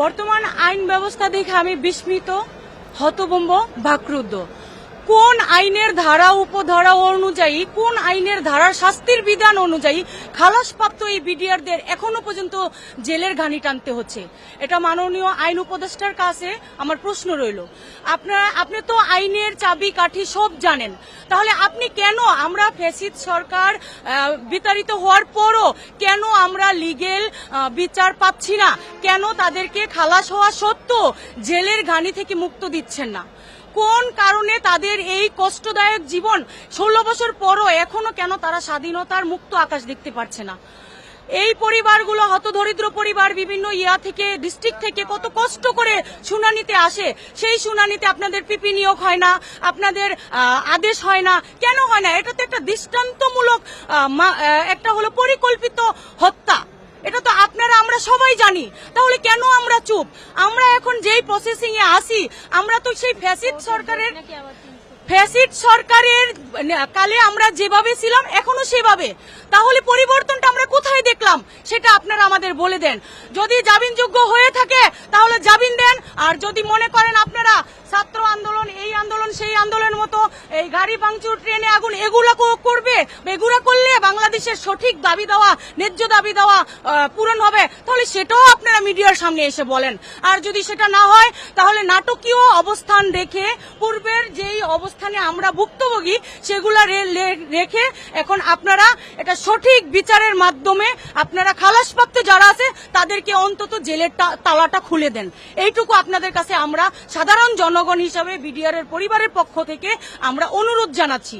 বর্তমান আইন ব্যবস্থা দেখে আমি বিস্মিত, হতভম্ব, বাকরুদ্ধ। কোন আইনের ধারা উপধারা অনুযায়ী, কোন আইনের ধারার শাস্তির বিধান অনুযায়ী খালাসপ্রাপ্ত এই বিডিআরদের এখনো পর্যন্ত জেলের ঘানি টানতে হচ্ছে? এটা মাননীয় আইন উপদেষ্টার কাছে আমার প্রশ্ন রইল। আপনি তো আইনের চাবি কাঠি সব জানেন, তাহলে আপনি কেন, আমরা ফ্যাসিস্ট সরকার বিতাড়িত হওয়ার পরও কেন আমরা লিগেল বিচার পাচ্ছি না? কেন তাদেরকে খালাস হওয়া সত্ত্বেও জেলের ঘানি থেকে মুক্ত দিচ্ছেন না? কোন কারণে তাদের এই কষ্টদায়ক জীবন 16 বছর পরও এখনো কেন তারা স্বাধীনতার মুক্ত আকাশ দেখতে পারছে না? এই পরিবারগুলো হতদরিদ্র পরিবার, বিভিন্ন থেকে ডিস্ট্রিক্ট থেকে কত কষ্ট করে শুনানিতে আসে, সেই শুনানিতে আপনাদের পিপি নিয়োগ হয় না, আপনাদের আদেশ হয় না। কেন হয় না? এটা তো একটা দৃষ্টান্তমূলক একটা হলো পরিকল্পিত হত্যা। এটা তো আপনারা আমরা সবাই জানি, তাহলে কেন আমরা চুপ? আমরা এখন যেই প্রসেসিং এ আসি, আমরা তো সেই ফ্যাসিস্ট সরকারের কালে আমরা যেভাবে ছিলাম এখনো সেভাবে। তাহলে পরিবর্তনটা আমরা কোথায় দেখলাম সেটা আপনারা আমাদের বলে দেন। যদি জামিনযোগ্য হয়ে থাকে তাহলে জামিন দেন, আর যদি মনে করেন আপনারা ছাত্র আন্দোলন, এই আন্দোলন সেই আন্দোলনের মতো এই গাড়ি ভাঙচুর, ট্রেনে আগুন, এগুলো করবে, এগুলো করলে বাংলাদেশের সঠিক দাবি দেওয়া, ন্যায্য দাবি দেওয়া পূরণ হবে, তাহলে সেটাও আপনারা মিডিয়ার সামনে এসে বলেন। আর যদি সেটা না হয় তাহলে নাটকীয় অবস্থান রেখে, পূর্বের যেই অবস্থানে আমরা ভুক্তভোগী সেগুলা রেখে এখন আপনারা এটা সঠিক বিচারের মাধ্যমে আপনারা খালাসপ্রাপ্ত যারা আছে তাদেরকে অন্তত জেলের তালাটা খুলে দেন। এইটুকু আপনাদের কাছে আমরা সাধারণ জনগণ হিসাবে বিডিআর এর পরিবারের পক্ষ থেকে আমরা অনুরোধ জানাচ্ছি।